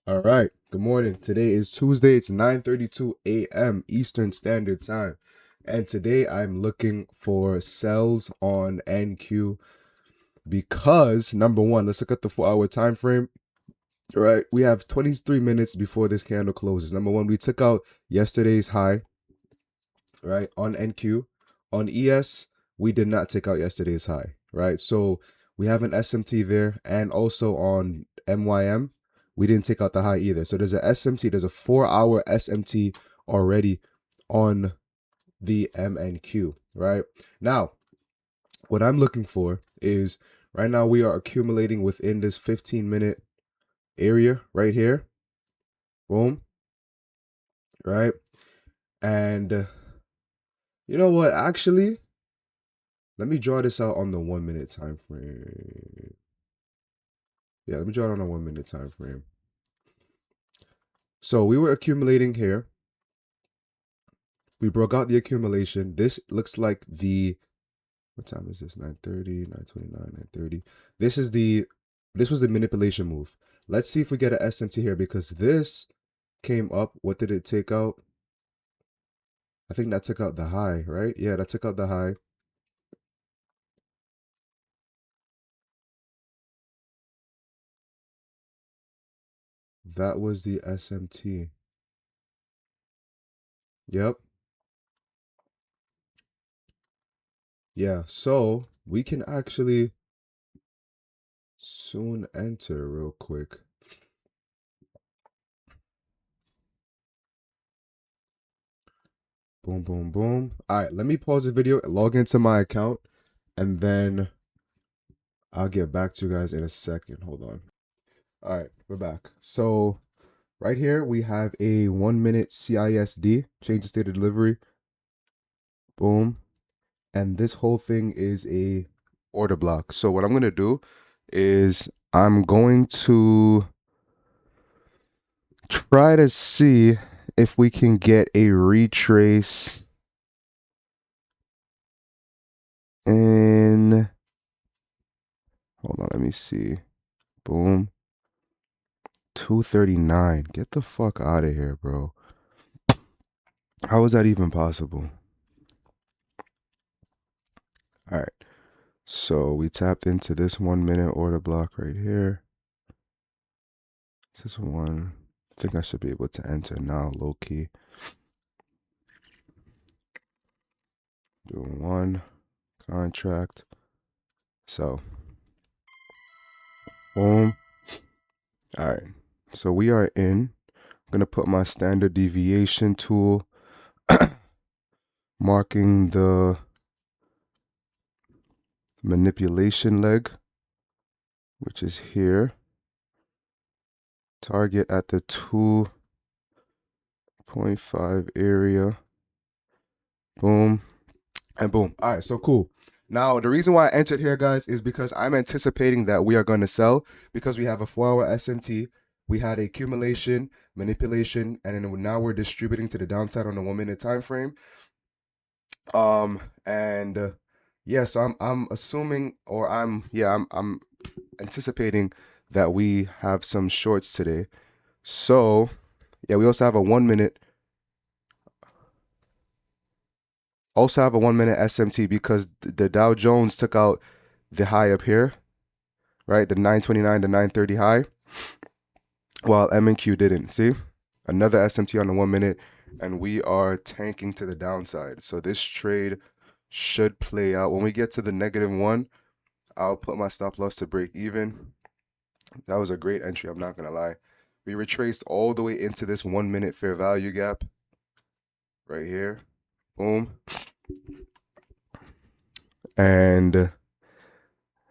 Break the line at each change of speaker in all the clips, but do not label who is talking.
All right. Good morning. Today is Tuesday. It's 9:32 a.m. Eastern Standard Time. And today I'm looking for sells on NQ because number one, let's look at the 4-hour time frame. All right. We have 23 minutes before this candle closes. Number one, we took out yesterday's high, right, on NQ. On ES, we did not take out yesterday's high, right? So we have an SMT there, and also on MYM, we didn't take out the high either. So there's a SMT, there's a 4-hour SMT already on the MNQ, right? Now, what I'm looking for is right now we are accumulating within this 15-minute area right here. Boom, right? And you know what? Actually, let me draw this out on the 1 minute time frame. Yeah, let me draw it on a 1 minute time frame. So we were accumulating here. We broke out the accumulation. This looks like the, what time is this? 9:30, 9:29, 9:30. This is this was the manipulation move. Let's see if we get an SMT here because this came up. What did it take out? I think that took out the high, right? Yeah, that took out the high. That was the SMT. Yep. Yeah, so we can actually soon enter real quick. Boom, boom, boom. All right, let me pause the video, log into my account, and then I'll get back to you guys in a second. Hold on. All right, we're back. So right here, we have a 1 minute CISD, change the state of delivery. Boom. And this whole thing is a order block. So what I'm going to do is I'm going to try to see if we can get a retrace in, hold on, let me see. Boom. 239. Get the fuck out of here, bro. How is that even possible? All right. So we tapped into this 1 minute order block right here. This is one. I think I should be able to enter now, low key. Doing one contract. So, boom. All right. So we are in. I'm going to put my standard deviation tool, marking the manipulation leg, which is here. Target at the 2.5 area. Boom. And boom. All right, so cool. Now, the reason why I entered here, guys, is because I'm anticipating that we are going to sell because we have a 4-hour SMT. We had accumulation, manipulation, and then now we're distributing to the downside on the 1 minute time frame. Yeah, so I'm assuming, or I'm anticipating that we have some shorts today. So yeah, we also have a 1 minute. Also have a 1 minute SMT because the Dow Jones took out the high up here, right? The 929 to 930 high, while MNQ didn't. See? Another SMT on the 1 minute, and we are tanking to the downside. So this trade should play out. When we get to the -1, I'll put my stop loss to break even. That was a great entry, I'm not going to lie. We retraced all the way into this 1 minute fair value gap right here. Boom. And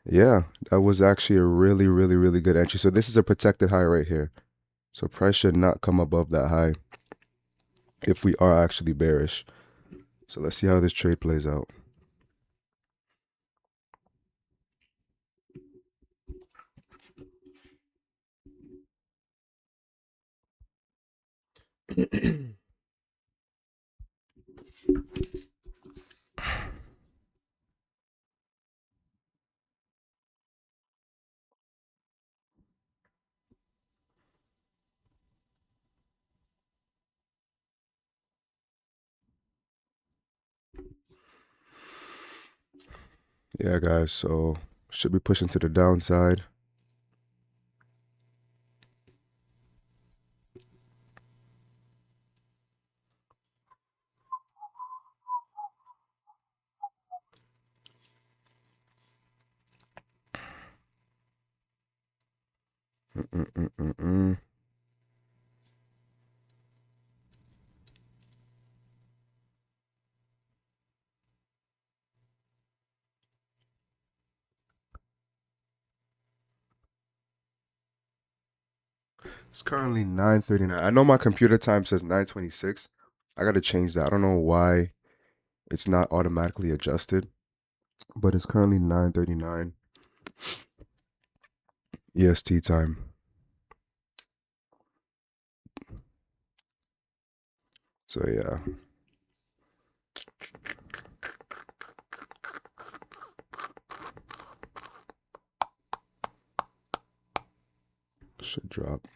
yeah, that was actually a really, really, really good entry. So this is a protected high right here. So price should not come above that high if we are actually bearish. So let's see how this trade plays out. Yeah, guys, so should be pushing to the downside. Mm-mm-mm-mm-mm. It's currently 9:39. I know my computer time says 9:26. I gotta change that. I don't know why it's not automatically adjusted, but it's currently 9:39 EST time. So yeah, should drop.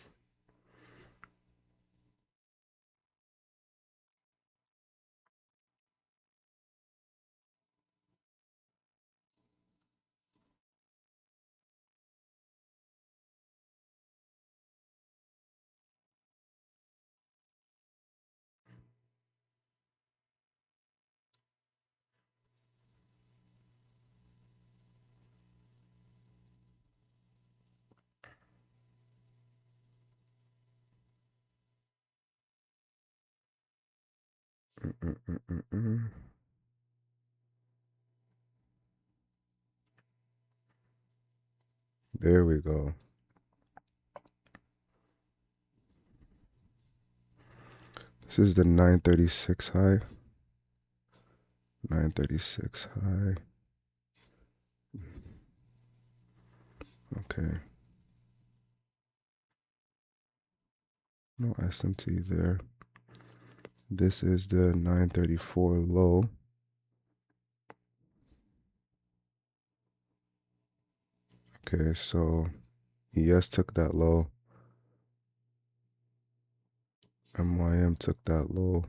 Mm-mm-mm-mm-mm. There we go. This is the 9:36 high. 9:36 high. Okay. No SMT there. This is the 9:34 low. Okay, so ES took that low. MYM took that low.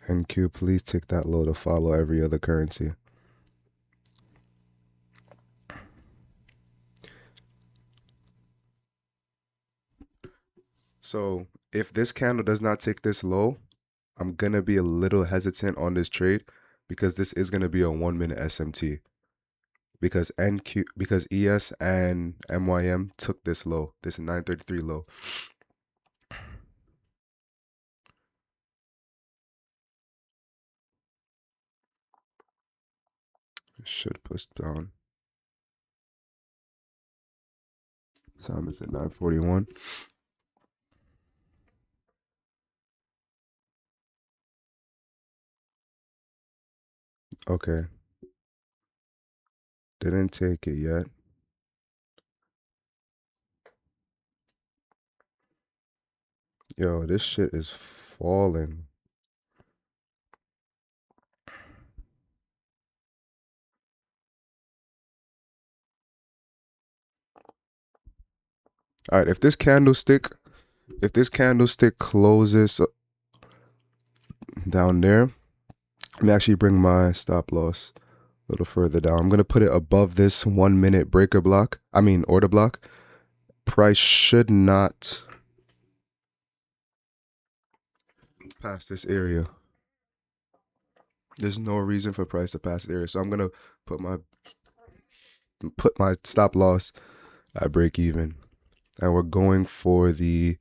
NQ, please take that low to follow every other currency. So if this candle does not take this low, I'm gonna be a little hesitant on this trade because this is gonna be a 1 minute SMT. Because ES and MYM took this low, this 933 low. It should push down. Time is at 9:41. Okay, didn't take it yet. Yo, this shit is falling. All right, if this candlestick closes down there, let me actually bring my stop loss a little further down. I'm gonna put it above this 1 minute order block. Price should not pass this area. There's no reason for price to pass the area. So I'm gonna put my stop loss at break even. And we're going for the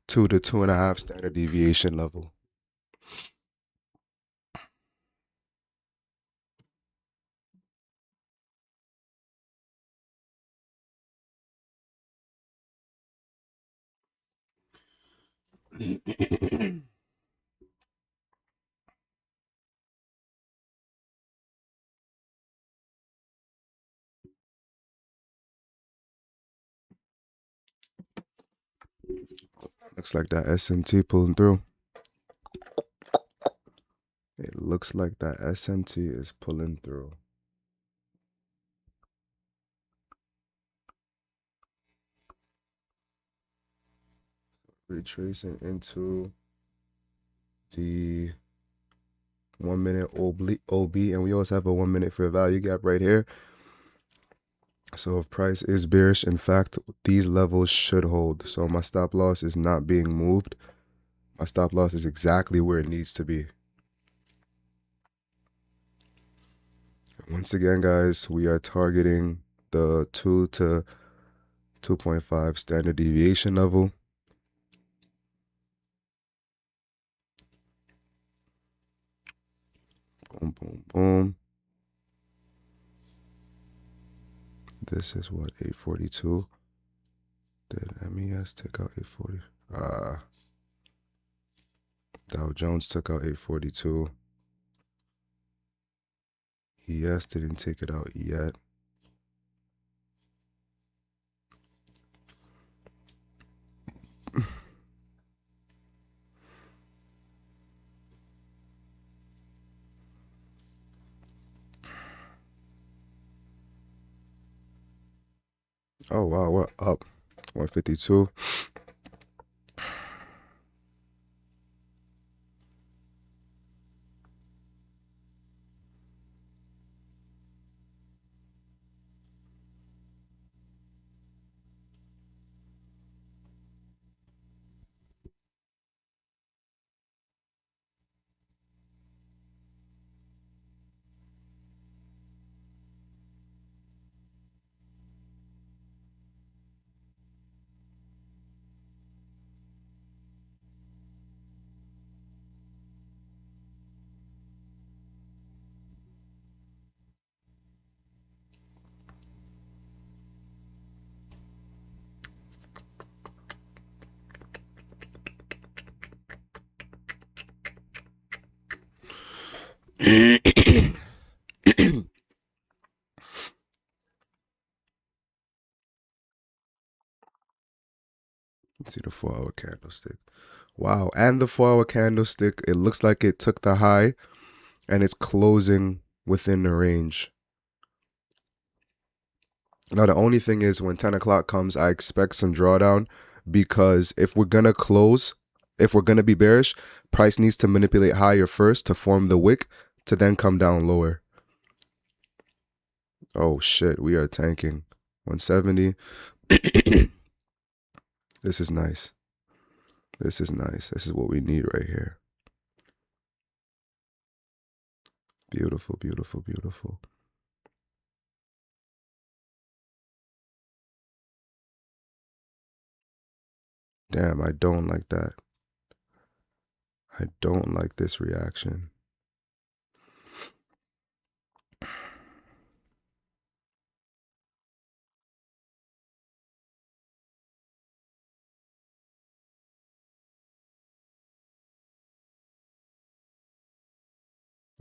2 to 2.5 standard deviation level. Looks like that SMT pulling through. It looks like that SMT is pulling through. Retracing into the 1 minute OB, and we also have a 1 minute fair value gap right here. So if price is bearish, in fact, these levels should hold. So my stop loss is not being moved. My stop loss is exactly where it needs to be. Once again, guys, we are targeting the 2 to 2.5 standard deviation level. Boom, boom, boom. This is what, 842. Did MES take out 840? Dow Jones took out 842. ES didn't take it out yet. Oh wow, we're up 152. Let's see the 4-hour candlestick. Wow, and the 4-hour candlestick, it looks like it took the high and it's closing within the range. Now, the only thing is when 10 o'clock comes, I expect some drawdown, because if we're going to be bearish, price needs to manipulate higher first to form the wick to then come down lower. Oh shit, we are tanking. 170. This is nice. This is nice. This is what we need right here. Beautiful, beautiful, beautiful. Damn, I don't like that. I don't like this reaction.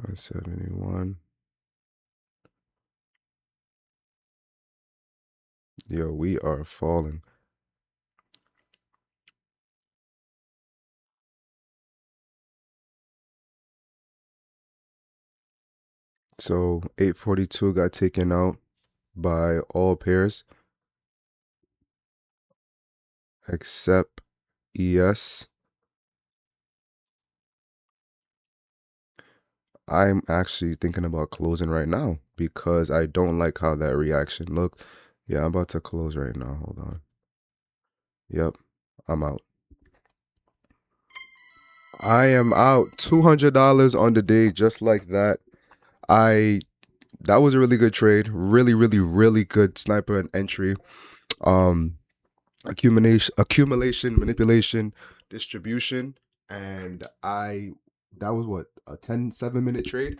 $171. Yo, we are falling. So 842 got taken out by all pairs except ES. I'm actually thinking about closing right now because I don't like how that reaction looked. Yeah, I'm about to close right now. Hold on. Yep, I'm out. I am out. $200 on the day, just like that. That was a really good trade. Really, really, really good sniper and entry. Accumulation, manipulation, distribution, and that was what, a 7-minute trade.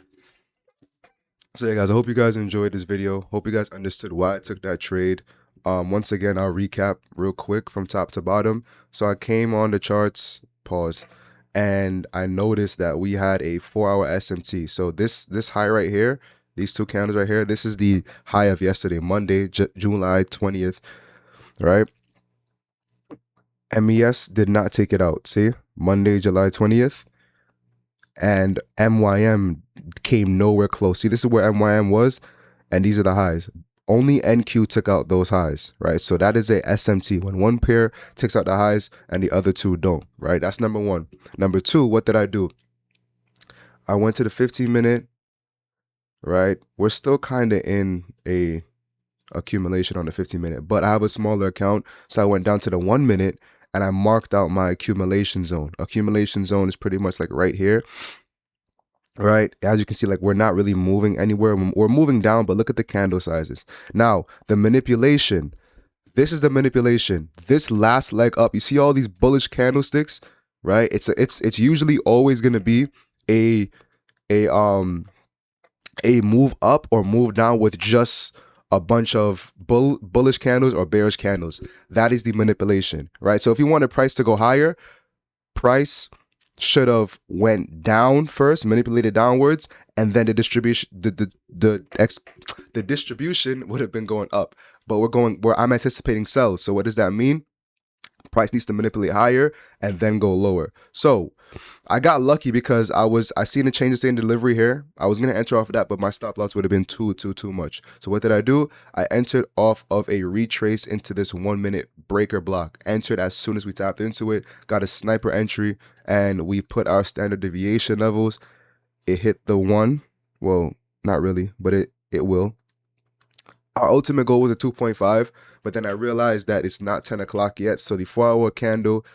So yeah, guys, I hope you guys enjoyed this video. Hope you guys understood why I took that trade. Once again, I'll recap real quick from top to bottom. So I came on the charts, pause, and I noticed that we had a 4-hour SMT. So this high right here, these two candles right here, this is the high of yesterday, Monday, July 20th, right? MES did not take it out. See, Monday, July 20th, and MYM came nowhere close. See, this is where MYM was, and these are the highs. Only NQ took out those highs, right? So that is a SMT, when one pair takes out the highs and the other two don't, right? That's number one. Number two, what did I do? I went to the 15-minute, right? We're still kind of in a accumulation on the 15-minute, but I have a smaller account, so I went down to the 1 minute and I marked out my accumulation zone. Accumulation zone is pretty much like right here, right? As you can see, like we're not really moving anywhere. We're moving down, but look at the candle sizes. Now, the manipulation. This is the manipulation. This last leg up, you see all these bullish candlesticks, right? It's usually always going to be a a um a move up or move down with just a bunch of bullish candles or bearish candles. That is the manipulation, right? So if you want the price to go higher, price should have went down first, manipulated downwards, and then the distribution the distribution would have been going up. But I'm anticipating sells. So what does that mean? Price needs to manipulate higher and then go lower. So I got lucky because I seen the changes in delivery here. I was gonna enter off of that, but my stop loss would have been too much. So what did I do? I entered off of a retrace into this 1 minute breaker block. Entered as soon as we tapped into it, got a sniper entry, and we put our standard deviation levels. It hit the 1. Well, not really, but it will. Our ultimate goal was a 2.5, but then I realized that it's not 10 o'clock yet. So the 4-hour candle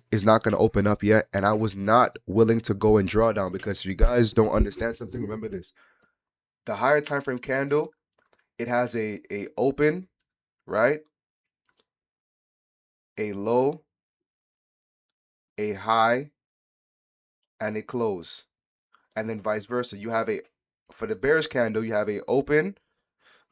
is not going to open up yet. And I was not willing to go and draw down, because if you guys don't understand something, remember this. The higher time frame candle, it has a open, right? A low, a high, and a close. And then vice versa. You have for the bearish candle, you have a open,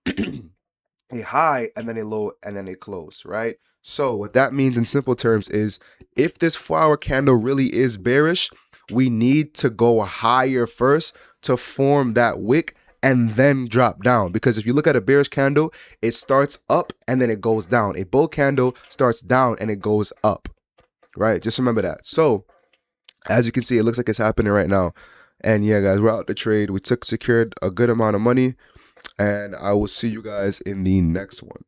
a high, and then a low, and then a close, right? So what that means in simple terms is, if this 4-hour candle really is bearish, we need to go higher first to form that wick and then drop down. Because if you look at a bearish candle, it starts up and then it goes down. A bull candle starts down and it goes up, right? Just remember that. So as you can see, it looks like it's happening right now. And yeah, guys, we're out the trade. We secured a good amount of money, and I will see you guys in the next one.